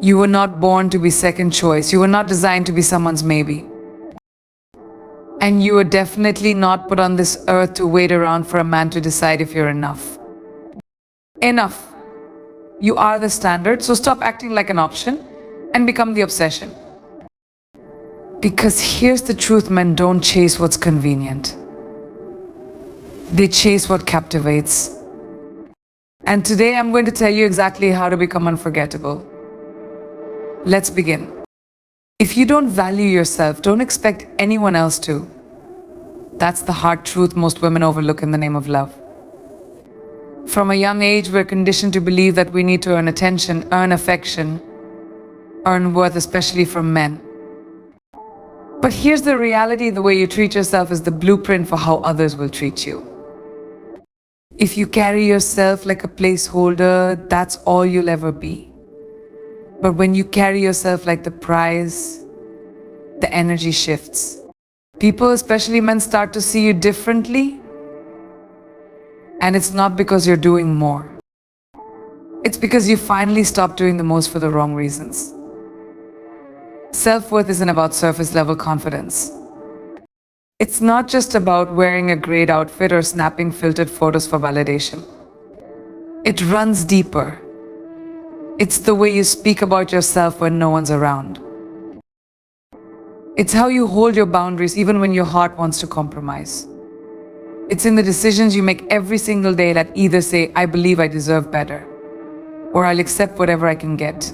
You were not born to be second choice. You were not designed to be someone's maybe. And you were definitely not put on this earth to wait around for a man to decide if you're enough. Enough. You are the standard, so stop acting like an option and become the obsession. Because here's the truth, men don't chase what's convenient. They chase what captivates. And today I'm going to tell you exactly how to become unforgettable. Let's begin. If you don't value yourself, don't expect anyone else to. That's the hard truth most women overlook in the name of love. From a young age, we're conditioned to believe that we need to earn attention, earn affection, earn worth, especially from men. But here's the reality: the way you treat yourself is the blueprint for how others will treat you. If you carry yourself like a placeholder, that's all you'll ever be. But when you carry yourself like the prize, the energy shifts. People, especially men, start to see you differently. And it's not because you're doing more. It's because you finally stopped doing the most for the wrong reasons. Self-worth isn't about surface-level confidence. It's not just about wearing a great outfit or snapping filtered photos for validation. It runs deeper. It's the way you speak about yourself when no one's around. It's how you hold your boundaries even when your heart wants to compromise. It's in the decisions you make every single day that either say, "I believe I deserve better," or "I'll accept whatever I can get."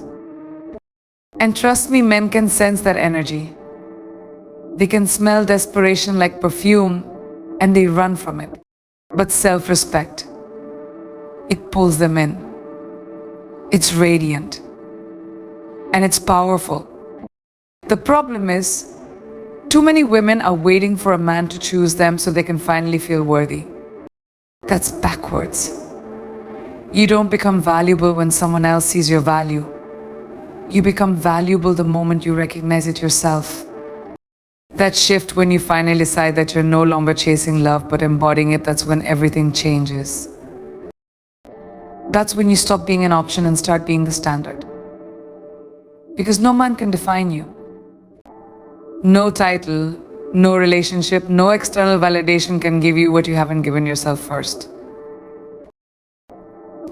And trust me, men can sense that energy. They can smell desperation like perfume, and they run from it. But self-respect, it pulls them in. It's radiant. And it's powerful. The problem is, too many women are waiting for a man to choose them so they can finally feel worthy. That's backwards. You don't become valuable when someone else sees your value. You become valuable the moment you recognize it yourself. That shift when you finally decide that you're no longer chasing love but embodying it, that's when everything changes. That's when you stop being an option and start being the standard. Because no man can define you. No title, no relationship, no external validation can give you what you haven't given yourself first.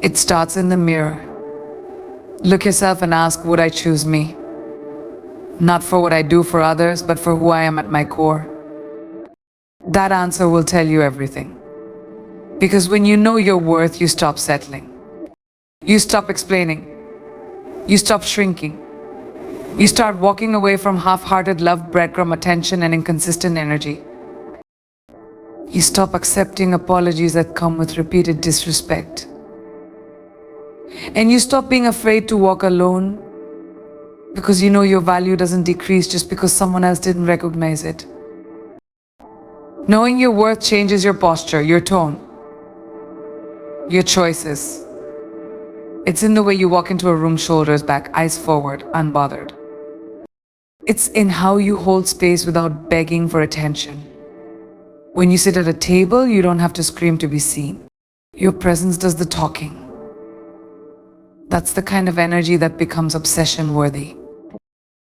It starts in the mirror. Look yourself and ask, would I choose me? Not for what I do for others, but for who I am at my core. That answer will tell you everything. Because when you know your worth, you stop settling. You stop explaining. You stop shrinking. You start walking away from half-hearted love, breadcrumb attention, and inconsistent energy. You stop accepting apologies that come with repeated disrespect. And you stop being afraid to walk alone because you know your value doesn't decrease just because someone else didn't recognize it. Knowing your worth changes your posture, your tone, your choices. It's in the way you walk into a room, shoulders back, eyes forward, unbothered. It's in how you hold space without begging for attention. When you sit at a table, you don't have to scream to be seen. Your presence does the talking. That's the kind of energy that becomes obsession-worthy.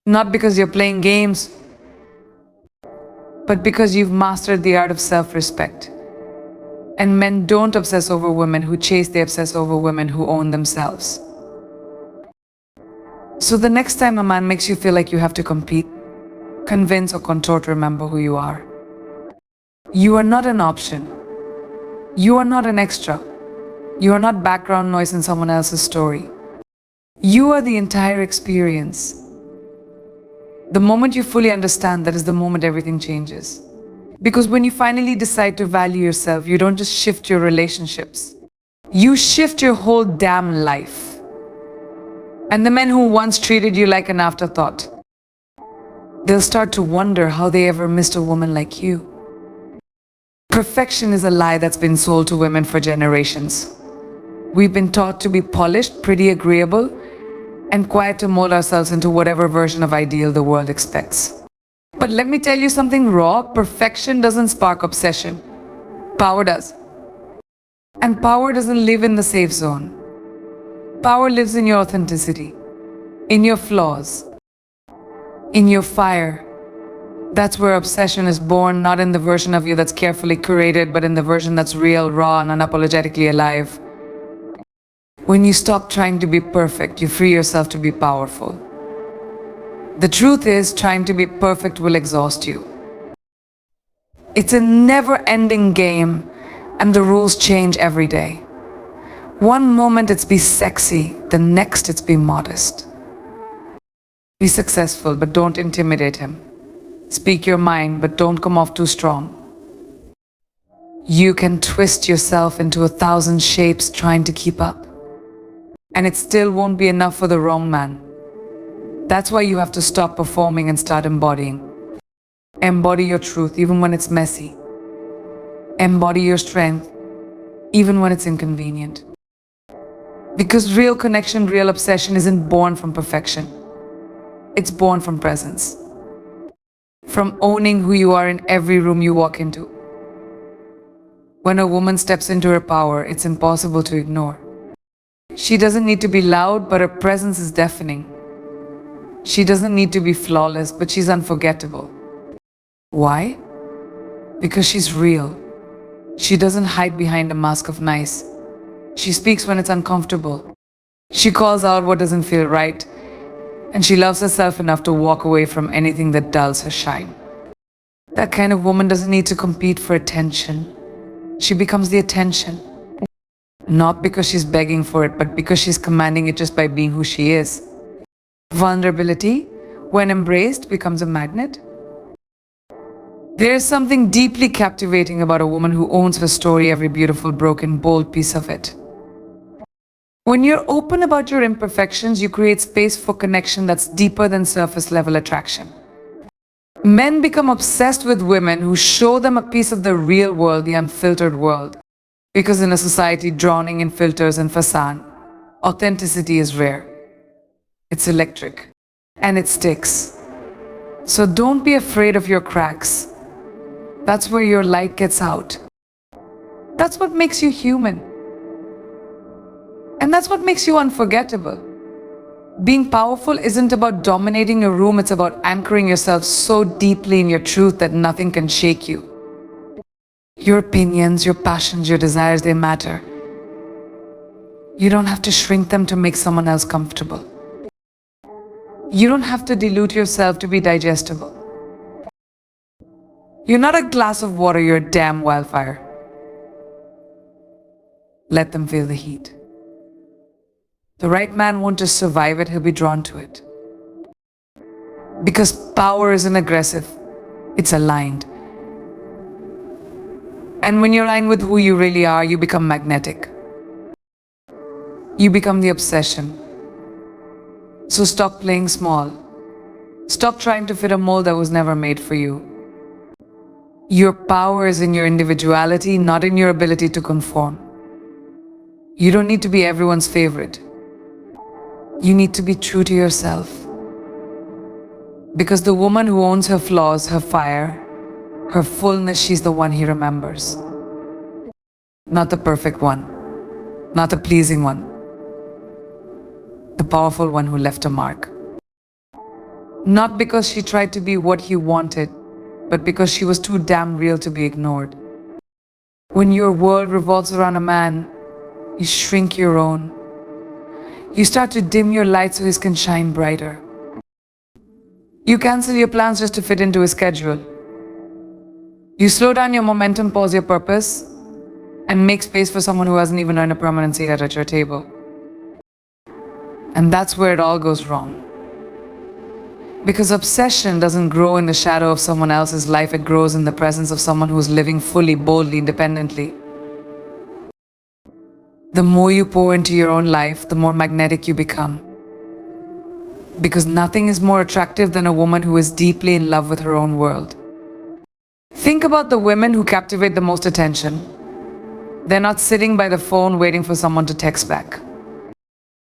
Not because you're playing games, but because you've mastered the art of self-respect. And men don't obsess over women who chase, they obsess over women who own themselves. So the next time a man makes you feel like you have to compete, convince, or contort, remember who you are. You are not an option. You are not an extra. You are not background noise in someone else's story. You are the entire experience. The moment you fully understand that is the moment everything changes. Because when you finally decide to value yourself, you don't just shift your relationships. You shift your whole damn life. And the men who once treated you like an afterthought, they'll start to wonder how they ever missed a woman like you. Perfection is a lie that's been sold to women for generations. We've been taught to be polished, pretty, agreeable, and quiet to mold ourselves into whatever version of ideal the world expects. But let me tell you something raw: perfection doesn't spark obsession. Power does. And power doesn't live in the safe zone. Power lives in your authenticity. in your flaws, in your fire. That's where obsession is born, not in the version of you that's carefully curated, but in the version that's real, raw, and unapologetically alive. When you stop trying to be perfect, you free yourself to be powerful. The truth is, trying to be perfect will exhaust you. It's a never-ending game, and the rules change every day. One moment it's be sexy, the next it's be modest. Be successful, but don't intimidate him. Speak your mind, but don't come off too strong. You can twist yourself into 1,000 shapes trying to keep up, and it still won't be enough for the wrong man. That's why you have to stop performing and start embodying. Embody your truth even when it's messy. Embody your strength even when it's inconvenient. Because real connection, real obsession isn't born from perfection. It's born from presence. From owning who you are in every room you walk into. When a woman steps into her power, it's impossible to ignore. She doesn't need to be loud, but her presence is deafening. She doesn't need to be flawless, but she's unforgettable. Why? Because she's real. She doesn't hide behind a mask of nice. She speaks when it's uncomfortable. She calls out what doesn't feel right. And she loves herself enough to walk away from anything that dulls her shine. That kind of woman doesn't need to compete for attention. She becomes the attention. Not because she's begging for it, but because she's commanding it just by being who she is. Vulnerability, when embraced, becomes a magnet. There is something deeply captivating about a woman who owns her story, every beautiful, broken, bold piece of it. When you're open about your imperfections, you create space for connection that's deeper than surface level attraction. Men become obsessed with women who show them a piece of the real world, the unfiltered world. Because in a society drowning in filters and facade, authenticity is rare. It's electric, and it sticks. So don't be afraid of your cracks. That's where your light gets out. That's what makes you human. And that's what makes you unforgettable. Being powerful isn't about dominating a room, it's about anchoring yourself so deeply in your truth that nothing can shake you. Your opinions, your passions, your desires, they matter. You don't have to shrink them to make someone else comfortable. You don't have to dilute yourself to be digestible. You're not a glass of water, you're a damn wildfire. Let them feel the heat. The right man won't just survive it, he'll be drawn to it. Because power isn't aggressive, it's aligned. And when you're aligned with who you really are, you become magnetic. You become the obsession. So stop playing small. Stop trying to fit a mold that was never made for you. Your power is in your individuality, not in your ability to conform. You don't need to be everyone's favorite. You need to be true to yourself. Because the woman who owns her flaws, her fire, her fullness, she's the one he remembers. Not the perfect one, not the pleasing one. The powerful one who left a mark. Not because she tried to be what he wanted, but because she was too damn real to be ignored. When your world revolves around a man, you shrink your own. You start to dim your light so his can shine brighter. You cancel your plans just to fit into his schedule. You slow down your momentum, pause your purpose, and make space for someone who hasn't even earned a permanent seat at your table. And that's where it all goes wrong. Because obsession doesn't grow in the shadow of someone else's life, it grows in the presence of someone who's living fully, boldly, independently. The more you pour into your own life, the more magnetic you become. Because nothing is more attractive than a woman who is deeply in love with her own world. Think about the women who captivate the most attention. They're not sitting by the phone waiting for someone to text back.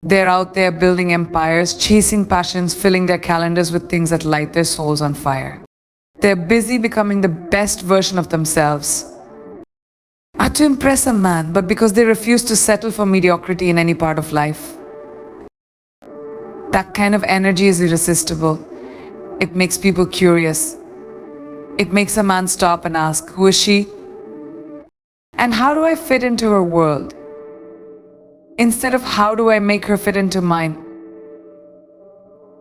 They're out there building empires, chasing passions, filling their calendars with things that light their souls on fire. They're busy becoming the best version of themselves. Not to impress a man, but because they refuse to settle for mediocrity in any part of life. That kind of energy is irresistible. It makes people curious. It makes a man stop and ask, who is she? And how do I fit into her world? Instead of how do I make her fit into mine?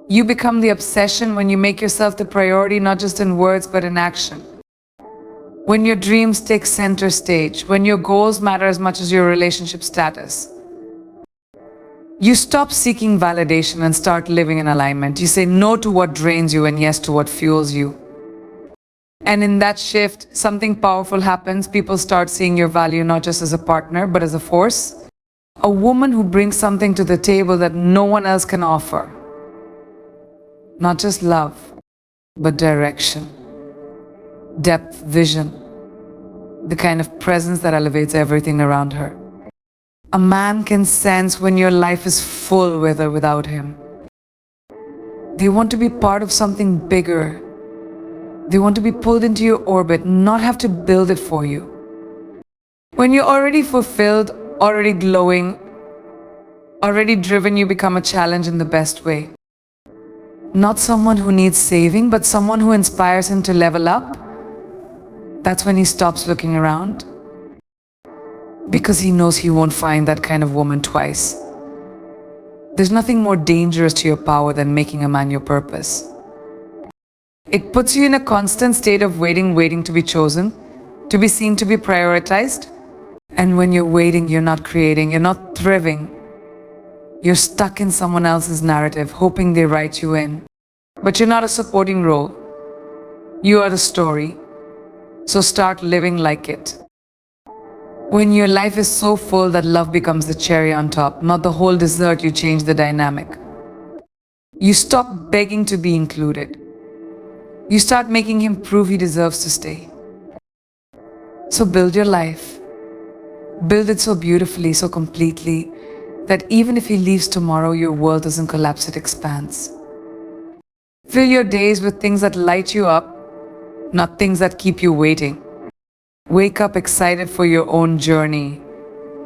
You become the obsession when you make yourself the priority, not just in words, but in action. When your dreams take center stage, when your goals matter as much as your relationship status. You stop seeking validation and start living in alignment. You say no to what drains you and yes to what fuels you. And in that shift, something powerful happens. People start seeing your value not just as a partner, but as a force. A woman who brings something to the table that no one else can offer. Not just love, but direction, depth, vision, the kind of presence that elevates everything around her. A man can sense when your life is full with or without him. They want to be part of something bigger. They want to be pulled into your orbit, not have to build it for you. When you're already fulfilled, already glowing, already driven, you become a challenge in the best way. Not someone who needs saving, but someone who inspires him to level up. That's when he stops looking around. Because he knows he won't find that kind of woman twice. There's nothing more dangerous to your power than making a man your purpose. It puts you in a constant state of waiting to be chosen, to be seen, to be prioritized. And when you're waiting, you're not creating, you're not thriving. You're stuck in someone else's narrative, hoping they write you in. But you're not a supporting role. You are the story. So start living like it. When your life is so full that love becomes the cherry on top, not the whole dessert, you change the dynamic. You stop begging to be included. You start making him prove he deserves to stay. So build your life. Build it so beautifully, so completely, that even if he leaves tomorrow, your world doesn't collapse, it expands. Fill your days with things that light you up, not things that keep you waiting. Wake up excited for your own journey,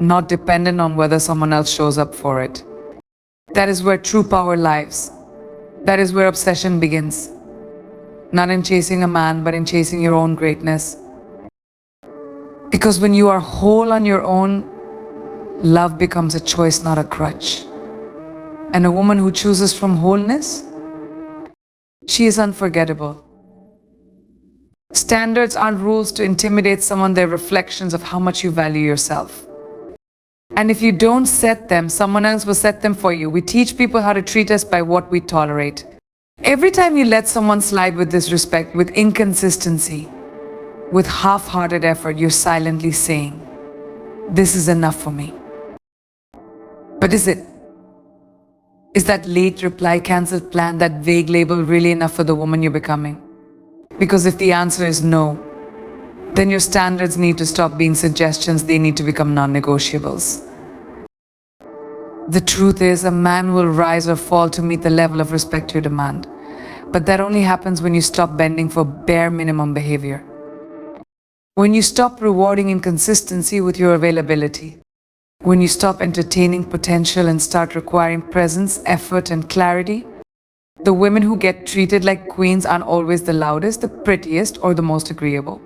not dependent on whether someone else shows up for it. That is where true power lies. That is where obsession begins. Not in chasing a man, but in chasing your own greatness. Because when you are whole on your own, love becomes a choice, not a crutch. And a woman who chooses from wholeness, she is unforgettable. Standards aren't rules to intimidate someone, they're reflections of how much you value yourself. And if you don't set them, someone else will set them for you. We teach people how to treat us by what we tolerate. Every time you let someone slide with disrespect, with inconsistency, with half-hearted effort, you're silently saying, this is enough for me. But is it? Is that late reply, cancelled plan, that vague label really enough for the woman you're becoming? Because if the answer is no, then your standards need to stop being suggestions, they need to become non-negotiables. The truth is, a man will rise or fall to meet the level of respect you demand. But that only happens when you stop bending for bare minimum behavior. When you stop rewarding inconsistency with your availability. When you stop entertaining potential and start requiring presence, effort, and clarity. The women who get treated like queens aren't always the loudest, the prettiest, or the most agreeable.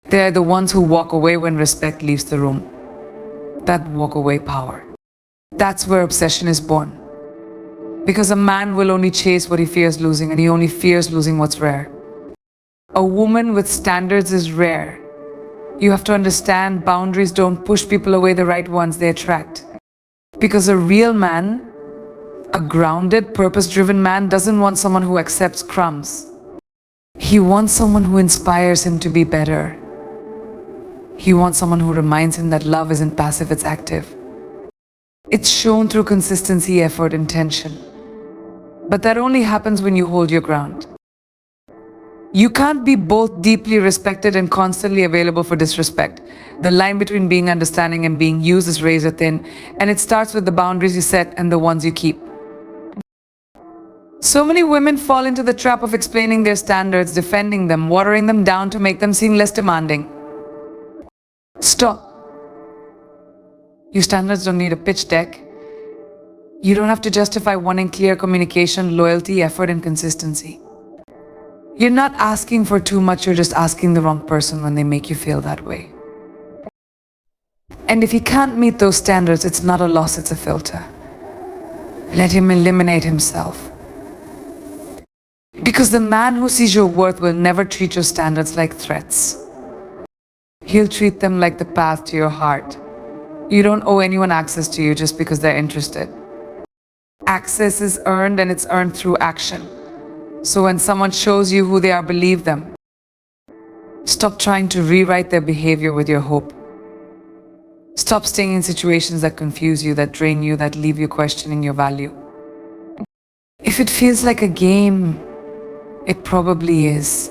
They're the ones who walk away when respect leaves the room. That walk away power. That's where obsession is born. Because a man will only chase what he fears losing, and he only fears losing what's rare. A woman with standards is rare. You have to understand, boundaries don't push people away, the right ones they attract. Because a real man, a grounded, purpose-driven man, doesn't want someone who accepts crumbs. He wants someone who inspires him to be better. He wants someone who reminds him that love isn't passive, it's active. It's shown through consistency, effort, intention. But that only happens when you hold your ground. You can't be both deeply respected and constantly available for disrespect. The line between being understanding and being used is razor thin, and it starts with the boundaries you set and the ones you keep. So many women fall into the trap of explaining their standards, defending them, watering them down to make them seem less demanding. Stop. Your standards don't need a pitch deck. You don't have to justify wanting clear communication, loyalty, effort, and consistency. You're not asking for too much, you're just asking the wrong person when they make you feel that way. And if he can't meet those standards, it's not a loss, it's a filter. Let him eliminate himself. Because the man who sees your worth will never treat your standards like threats. He'll treat them like the path to your heart. You don't owe anyone access to you just because they're interested. Access is earned, and it's earned through action. So when someone shows you who they are, believe them. Stop trying to rewrite their behavior with your hope. Stop staying in situations that confuse you, that drain you, that leave you questioning your value. If it feels like a game, it probably is.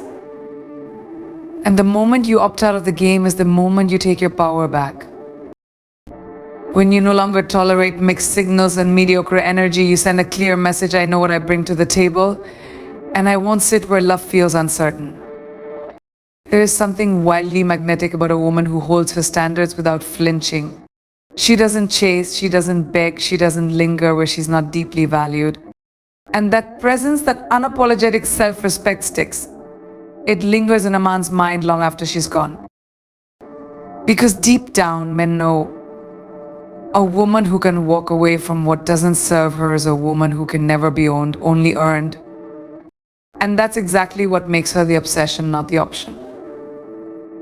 And the moment you opt out of the game is the moment you take your power back. When you no longer tolerate mixed signals and mediocre energy, you send a clear message: I know what I bring to the table, and I won't sit where love feels uncertain. There is something wildly magnetic about a woman who holds her standards without flinching. She doesn't chase, she doesn't beg, she doesn't linger where she's not deeply valued. And that presence, that unapologetic self-respect sticks. It lingers in a man's mind long after she's gone. Because deep down, men know a woman who can walk away from what doesn't serve her is a woman who can never be owned, only earned. And that's exactly what makes her the obsession, not the option.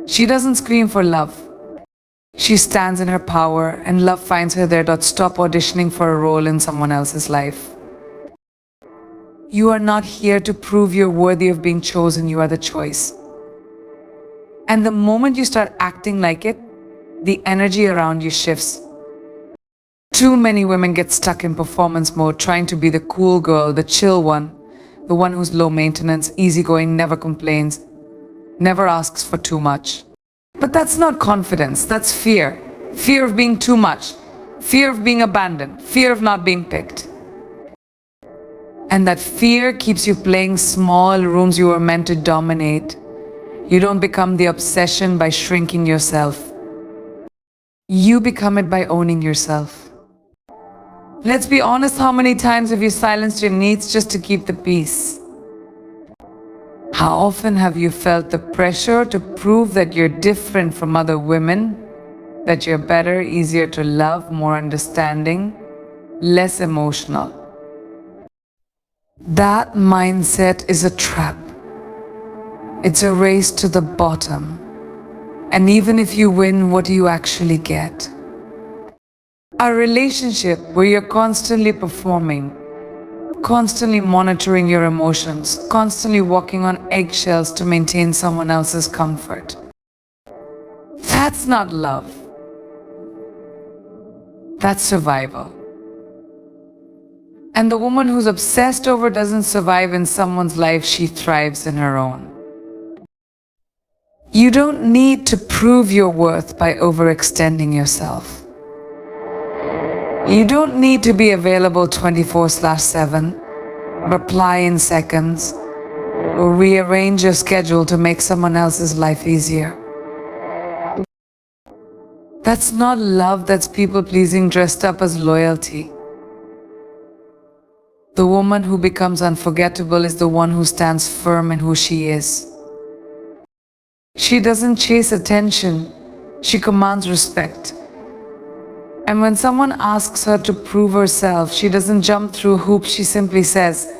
She doesn't scream for love. She stands in her power, and love finds her there. Stop auditioning for a role in someone else's life. You are not here to prove you're worthy of being chosen, you are the choice. And the moment you start acting like it, the energy around you shifts. Too many women get stuck in performance mode, trying to be the cool girl, the chill one, the one who's low maintenance, easygoing, never complains, never asks for too much. But that's not confidence, that's fear. Fear of being too much, fear of being abandoned, fear of not being picked. And that fear keeps you playing small rooms you were meant to dominate. You don't become the obsession by shrinking yourself. You become it by owning yourself. Let's be honest, how many times have you silenced your needs just to keep the peace? How often have you felt the pressure to prove that you're different from other women, that you're better, easier to love, more understanding, less emotional? That mindset is a trap. It's a race to the bottom. And even if you win, what do you actually get? A relationship where you're constantly performing, constantly monitoring your emotions, constantly walking on eggshells to maintain someone else's comfort. That's not love. That's survival. And the woman who's obsessed over doesn't survive in someone's life, she thrives in her own. You don't need to prove your worth by overextending yourself. You don't need to be available 24/7, reply in seconds, or rearrange your schedule to make someone else's life easier. That's not love, that's people-pleasing dressed up as loyalty. The woman who becomes unforgettable is the one who stands firm in who she is. She doesn't chase attention, she commands respect. And when someone asks her to prove herself, she doesn't jump through hoops, she simply says,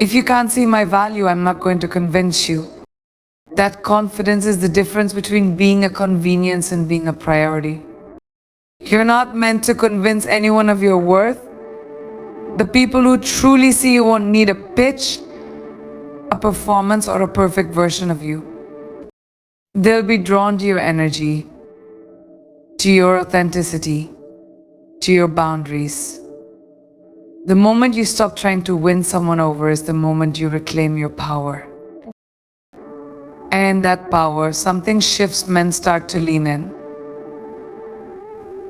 if you can't see my value, I'm not going to convince you. That confidence is the difference between being a convenience and being a priority. You're not meant to convince anyone of your worth. The people who truly see you won't need a pitch, a performance, or a perfect version of you. They'll be drawn to your energy, to your authenticity, to your boundaries. The moment you stop trying to win someone over is the moment you reclaim your power. And that power, something shifts, men start to lean in.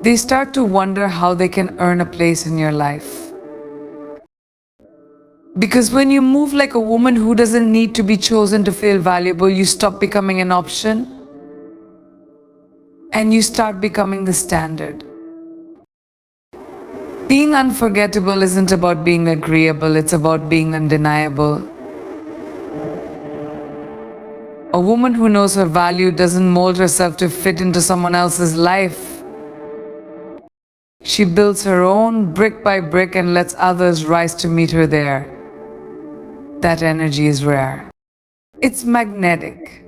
They start to wonder how they can earn a place in your life. Because when you move like a woman who doesn't need to be chosen to feel valuable, you stop becoming an option and you start becoming the standard. Being unforgettable isn't about being agreeable, it's about being undeniable. A woman who knows her value doesn't mold herself to fit into someone else's life. She builds her own brick by brick and lets others rise to meet her there. That energy is rare. It's magnetic.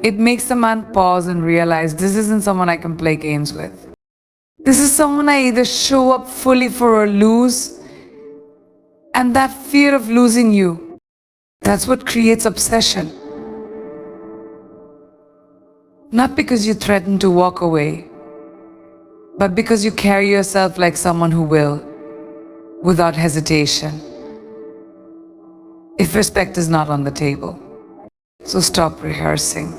It makes a man pause and realize this isn't someone I can play games with. This is someone I either show up fully for or lose. And that fear of losing you, that's what creates obsession. Not because you threaten to walk away, but because you carry yourself like someone who will, without hesitation, if respect is not on the table. So stop rehearsing.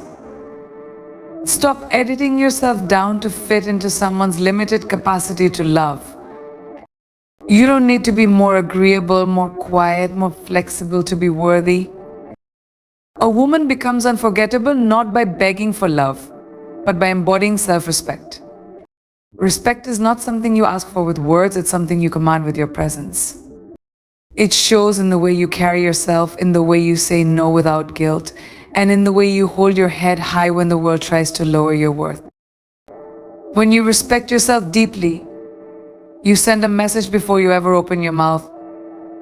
Stop editing yourself down to fit into someone's limited capacity to love. You don't need to be more agreeable, more quiet, more flexible to be worthy. A woman becomes unforgettable not by begging for love, but by embodying self-respect. Respect is not something you ask for with words, it's something you command with your presence. It shows in the way you carry yourself, in the way you say no without guilt, and in the way you hold your head high when the world tries to lower your worth. When you respect yourself deeply, you send a message before you ever open your mouth.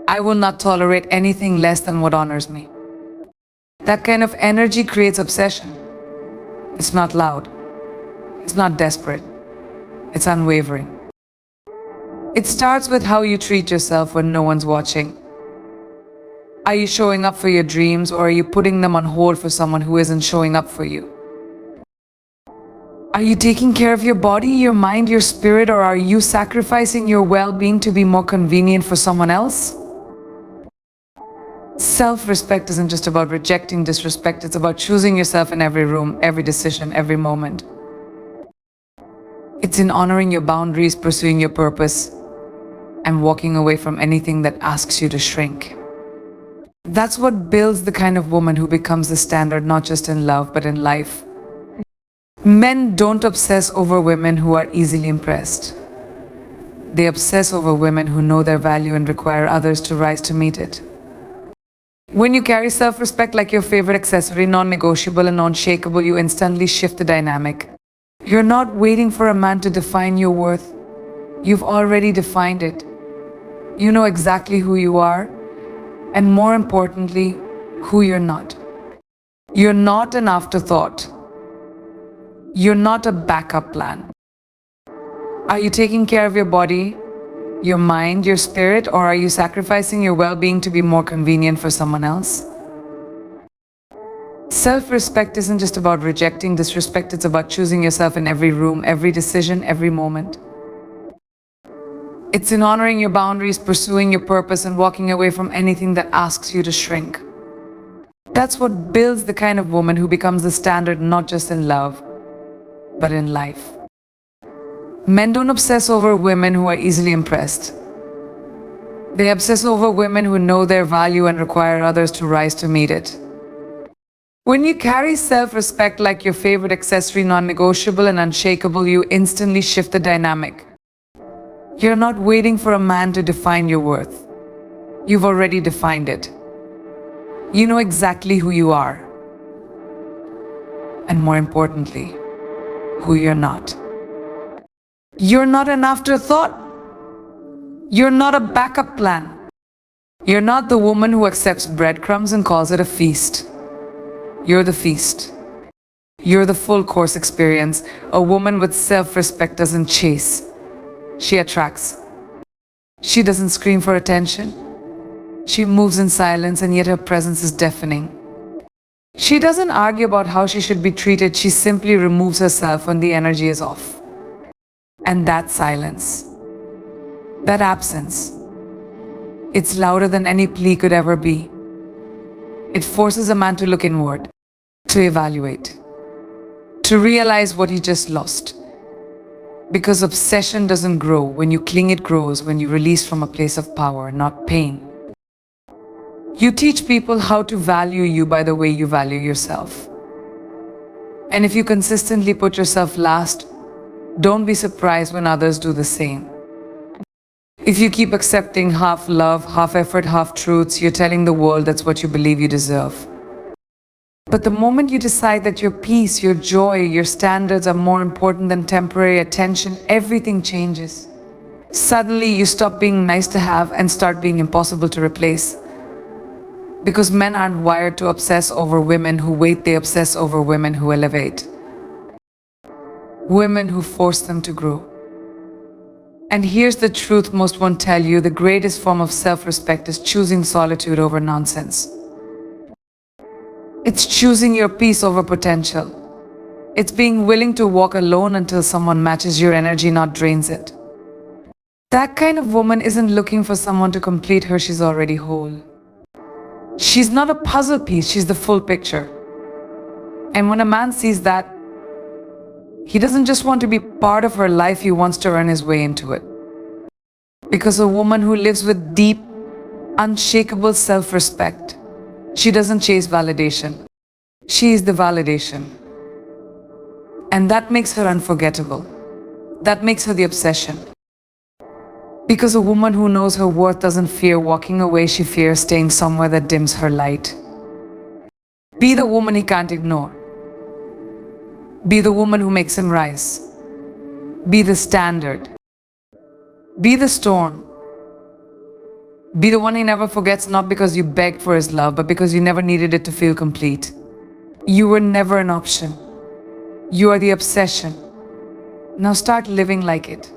I will not tolerate anything less than what honors me. That kind of energy creates obsession. It's not loud. It's not desperate. It's unwavering. It starts with how you treat yourself when no one's watching. Are you showing up for your dreams, or are you putting them on hold for someone who isn't showing up for you? Are you taking care of your body, your mind, your spirit, or are you sacrificing your well-being to be more convenient for someone else? Self-respect isn't just about rejecting disrespect, it's about choosing yourself in every room, every decision, every moment. It's in honoring your boundaries, pursuing your purpose, and walking away from anything that asks you to shrink. That's what builds the kind of woman who becomes the standard not just in love but in life. Men don't obsess over women who are easily impressed. They obsess over women who know their value and require others to rise to meet it. When you carry self-respect like your favorite accessory, non-negotiable and unshakable, you instantly shift the dynamic. You're not waiting for a man to define your worth. You've already defined it. You know exactly who you are, and more importantly, who you're not. You're not an afterthought. You're not a backup plan. Are you taking care of your body, your mind, your spirit, or are you sacrificing your well-being to be more convenient for someone else? Self-respect isn't just about rejecting disrespect, it's about choosing yourself in every room, every decision, every moment. It's in honoring your boundaries, pursuing your purpose, and walking away from anything that asks you to shrink. That's what builds the kind of woman who becomes the standard not just in love, but in life. Men don't obsess over women who are easily impressed. They obsess over women who know their value and require others to rise to meet it. When you carry self-respect like your favorite accessory, non-negotiable and unshakable, you instantly shift the dynamic. You're not waiting for a man to define your worth. You've already defined it. You know exactly who you are. And more importantly, who you're not. You're not an afterthought. You're not a backup plan. You're not the woman who accepts breadcrumbs and calls it a feast. You're the feast. You're the full course experience. A woman with self-respect doesn't chase. She attracts. She doesn't scream for attention. She moves in silence, and yet her presence is deafening. She doesn't argue about how she should be treated. She simply removes herself when the energy is off. And that silence, that absence, it's louder than any plea could ever be. It forces a man to look inward, to evaluate, to realize what he just lost. Because obsession doesn't grow when you cling, it grows when you release from a place of power, not pain. You teach people how to value you by the way you value yourself. And if you consistently put yourself last, don't be surprised when others do the same. If you keep accepting half love, half effort, half truths, you're telling the world that's what you believe you deserve. But the moment you decide that your peace, your joy, your standards are more important than temporary attention, everything changes. Suddenly, you stop being nice to have and start being impossible to replace. Because men aren't wired to obsess over women who wait, they obsess over women who elevate. Women who force them to grow. And here's the truth most won't tell you: the greatest form of self-respect is choosing solitude over nonsense. It's choosing your peace over potential. It's being willing to walk alone until someone matches your energy, not drains it. That kind of woman isn't looking for someone to complete her, she's already whole. She's not a puzzle piece, she's the full picture. And when a man sees that, he doesn't just want to be part of her life, he wants to earn his way into it. Because a woman who lives with deep, unshakable self-respect, she doesn't chase validation. She is the validation. And that makes her unforgettable. That makes her the obsession. Because a woman who knows her worth doesn't fear walking away, she fears staying somewhere that dims her light. Be the woman he can't ignore. Be the woman who makes him rise. Be the standard. Be the storm. Be the one he never forgets, not because you begged for his love, but because you never needed it to feel complete. You were never an option. You are the obsession. Now start living like it.